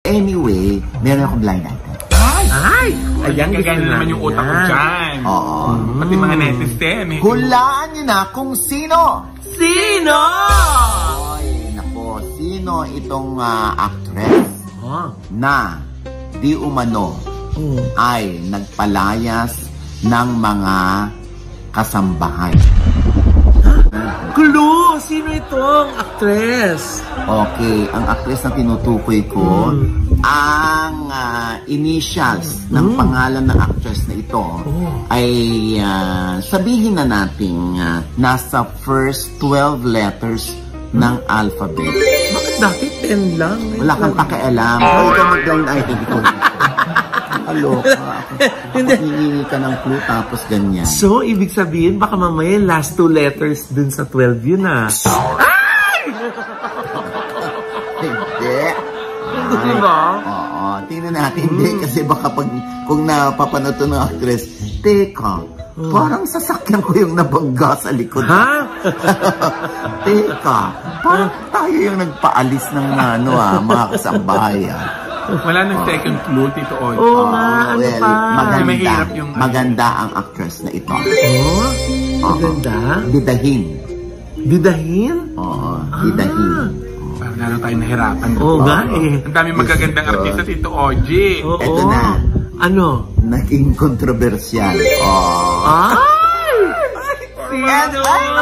Anyway, meron akong blind item. Ay! Ayan, gagana naman yung utak ko dyan. Oo. Pati mga netizen. Hulaan niyo na kung sino! Sino? Ay, nako. Sino itong actress na di umano ay nagpalayas ng mga kasambahay? Clue! Sino itong actress? Okay, ang actress na tinutukoy ko, ang initials ng pangalan ng actress na ito ay sabihin na natin nasa first 12 letters ng alphabet. Bakit dati 10 lang? Wala kang pakialam. O ikaw mag-blind item ko. Aloka. Hihingi ka ng clue tapos ganyan. So, ibig sabihin, baka mamaya last 2 letters dun sa 12 yun ah. Hindi. Hindi ba? Oo. Tingnan natin. Hindi. Kasi baka kung napapanood to ng actress, teka, parang sasakyan ko yung nabangga sa likod. Ha? Teka, parang tayo yung nagpaalis ng mga kasambahay. Wala nang second clue, Tito Oji. Oo nga, ano pa? Maganda ang actress na ito. Oh? Maganda? Bidahin. Bidahin? Oo, bidahin. Parang lalo tayo nahirapan. Oo nga eh. Ang daming magagandang artista, Tito Oji. Ito na. Ano? Naging kontrobersyal. Ay! Sino?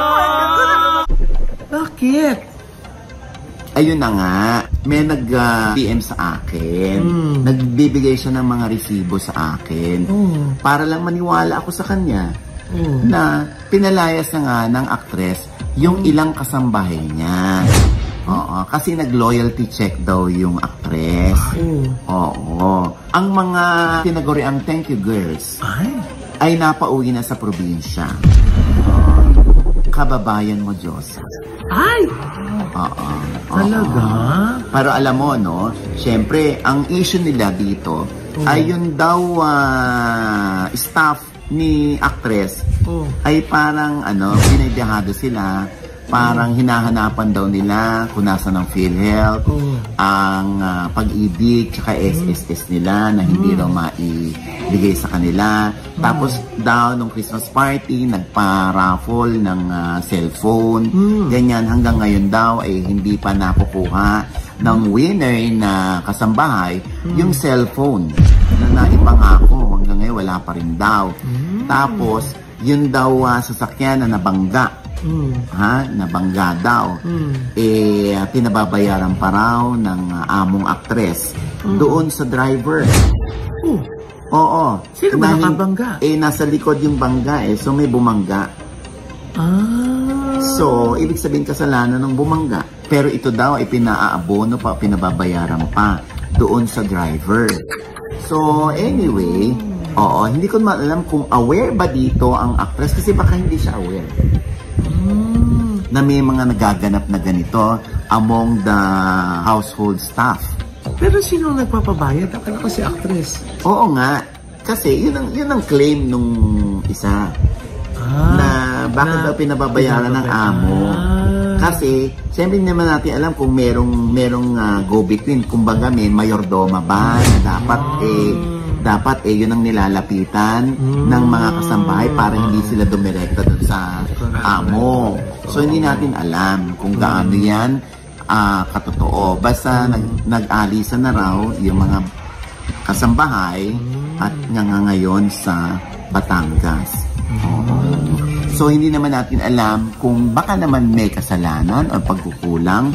Bakit? Ayun na nga, may nag-PM sa akin. Nagbibigay siya ng mga resibo sa akin. Para lang maniwala ako sa kanya na pinalayas na nga ng actress yung ilang kasambahay niya. Oo, kasi nag-loyalty check daw yung actress. Oo. Ang mga tinaguriang thank you girls ay napauwi na sa probinsya. Kababayan mo, Diyos. Ay! Oo. Talaga? Pero alam mo, no? Siyempre, ang issue nila dito ay yun daw staff ni actress ay parang binibiyahado sila. Parang hinahanapan daw nila kung nasa ng PhilHealth, ang pag-ibig, tsaka SSS nila na hindi daw maibigay sa kanila. Tapos daw nung Christmas party, nagpa-raffle ng cellphone. Ganyan, hanggang ngayon daw ay hindi pa nakukuha ng winner na kasambahay yung cellphone na naipangako. Hanggang ngayon wala pa rin daw. Tapos, yun daw sasakyan na nabangga. Nabangga daw. Pinababayaran pa raw ng among actress doon sa driver. Oo. Sino ba nakabangga? Nasa likod yung bangga so may bumangga. So, ibig sabihin kasalanan ng bumangga. Pero ito daw ay pinaabono pa, pinababayaran pa doon sa driver. So, anyway, hindi ko alam kung aware ba dito ang actress kasi baka hindi siya aware na may mga nagaganap na ganito among the household staff. Pero sino nagpapabayad? Akala ko si actress. Oo nga. Kasi yun ang claim nung isa. Na bakit daw pinababayaran ng amo. Kasi, siyempre naman natin alam kung merong go-between. Kumbaga may mayordoma ba na dapat yun ang nilalapitan ng mga kasambahay para hindi sila dumirekta dun sa amo. So, hindi natin alam kung gaano yan katotoo. Basta nag-alisan na raw yung mga kasambahay at ngayon sa Batangas. So, hindi naman natin alam kung baka naman may kasalanan o pagkukulang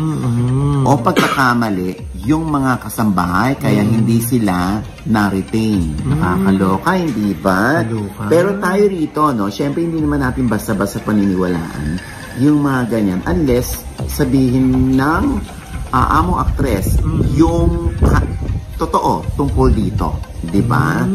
o pagkakamali yung mga kasambahay kaya hindi sila na-retain. Nakakaloka, hindi ba? Pero tayo rito, no? Siyempre, hindi naman natin basta-basta paniniwalaan yung mga ganyan unless sabihin ng among actress yung totoo tungkol dito. Di ba?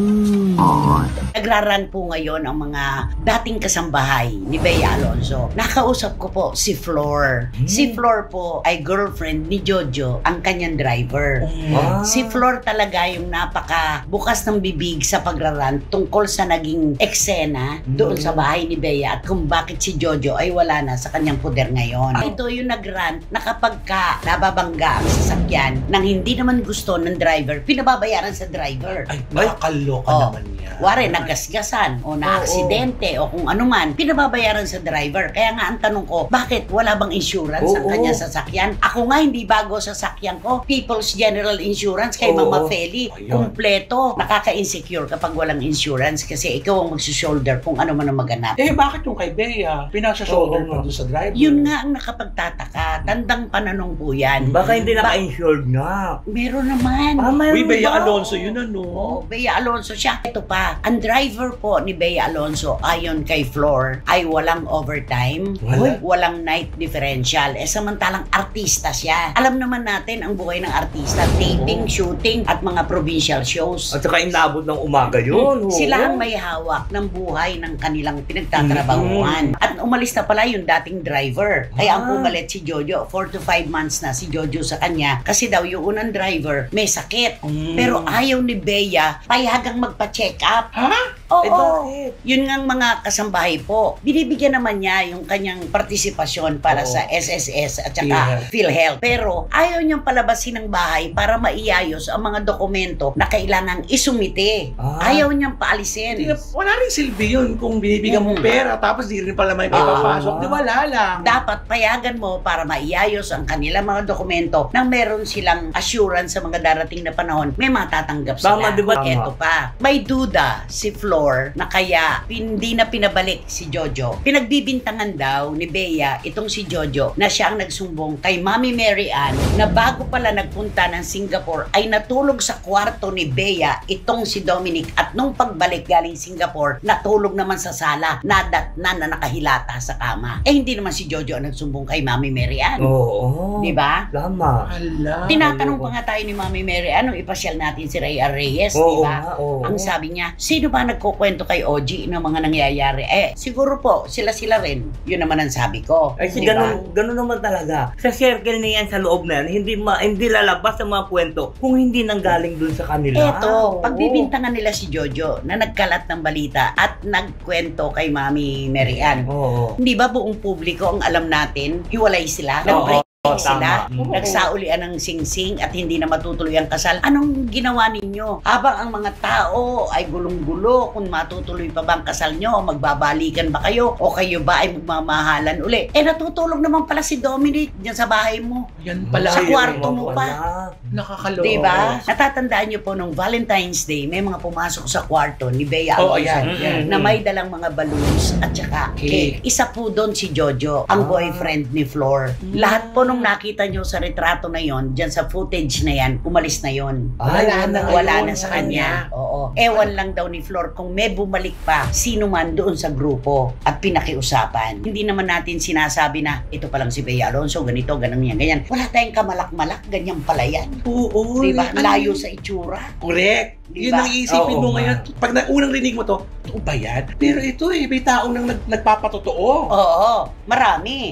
Oo. Nagraran po ngayon ang mga dating kasambahay ni Bea Alonzo. Nakausap ko po si Flor. Si Flor po ay girlfriend ni Jojo, ang kanyang driver. Si Flor talaga yung napaka bukas ng bibig sa pagraran tungkol sa naging eksena doon sa bahay ni Bea at kung bakit si Jojo ay wala na sa kanyang poder ngayon. Ito yung nagrant na kapag ka nababangga ang sasakyan nang hindi naman gusto ng driver, pinababayaran sa driver. Ay, nakakaloka naman niya. Wari, nagasgasan o na-aksidente o kung ano man, pinababayaran sa driver. Kaya nga ang tanong ko, bakit wala bang insurance ang kanyang sasakyan? Ako nga, hindi bago sasakyan ko. People's General Insurance kay Mama Feli. Kumpleto. Nakaka-insecure kapag walang insurance kasi ikaw ang magsushoulder kung ano man ang maganap. Eh, bakit yung kay Bea? Pinasa-shoulder pa doon sa driver. Yun nga ang nakapagtataka. Tandang pananong po yan. Baka hindi naka-insured nga. Meron naman. Uy, Bea Alonzo yun Oo, Bea Alonzo siya. Ito pa, ang driver po ni Bea Alonzo ayon kay Flor ay walang overtime, walang night differential. Samantalang artista siya. Alam naman natin ang buhay ng artista, taping, shooting at mga provincial shows. At saka inabot ng umaga yun. Sila ang may hawak ng buhay ng kanilang pinagtatrabahuan. At umalis na pala yung dating driver. Kaya ang pumalit si Jojo, 4 to 5 months na si Jojo sa kanya kasi daw yung unang driver may sakit. Pero ayaw ni Bea payagang magpa-check up. Oo. Yun ngang mga kasambahay po. Binibigyan naman niya yung kanyang partisipasyon para sa SSS at saka PhilHealth. Pero ayaw niyang palabasin ng bahay para maiayos ang mga dokumento na kailangang isumite. Ayaw niyang paalisin. Wala rin silbi yun kung binibigyan mo pera tapos di rin pala may papasok. Di wala lang. Dapat payagan mo para maiayos ang kanilang mga dokumento nang meron silang assurance sa mga darating na panahon may matatanggap sila. Tama, diba? Ito pa. May duda si Flor na kaya hindi na pinabalik si Jojo. Pinagbibintangan daw ni Bea itong si Jojo na siya ang nagsumbong kay Mami Mary Ann na bago pala nagpunta ng Singapore ay natulog sa kwarto ni Bea itong si Dominic at nung pagbalik galing Singapore natulog naman sa sala na nakahilata sa kama. Hindi naman si Jojo ang nagsumbong kay Mami Mary Ann. Diba? Tama. Tinatanong pa nga tayo ni Mami Mary Ann nung ipasyal natin si Ray Reyes, diba? Ang sabi niya, sino ba nagkukwento kay OG ng mga nangyayari? Siguro po, sila rin. Yun naman ang sabi ko. Ay, ganun naman talaga. Sa circle na yan, sa loob na yan, hindi lalabas ang mga kwento kung hindi nanggaling dun sa kanila. Eto, pagbibintangan nila si Jojo na nagkalat ng balita at nagkwento kay Mami Mary Ann. Hindi ba buong publiko ang alam natin, hiwalay sila, nag-break sila, nagsaulian ng singsing at hindi na matutuloy ang kasal. Anong ginawa ninyo? Habang ang mga tao ay gulong-gulo kung matutuloy pa ba ang kasal nyo, magbabalikan ba kayo o kayo ba ay magmamahalan uli? Natutulog naman pala si Dominic dyan sa bahay mo. Yan pala. Sa kwarto mo pa. Nakakaloka. Diba? Natatandaan nyo po nung Valentine's Day, may mga pumasok sa kwarto ni Bea Alonzo na may dalang mga balloons at saka cake. Isa po doon si Jojo, ang boyfriend ni Flor. Lahat po nung nakita nyo sa retrato na yon, dyan sa footage na yan, umalis na yon. Wala na sa kanya. Oo. Ewan lang daw ni Flor kung may bumalik pa sino man doon sa grupo at pinakiusapan. Hindi naman natin sinasabi na ito pa lang si Bea Alonzo, ganito, ganyan, ganyan. Wala tayong kamalak-malak, ganyan pala yan. Oo. Diba? Layo sa itsura. Correct. Diba? Yun ang iisipin mo ngayon. Pag unang rinig mo to, ba yan? Pero ito may taong nang nagpapatotoo. Oo, marami.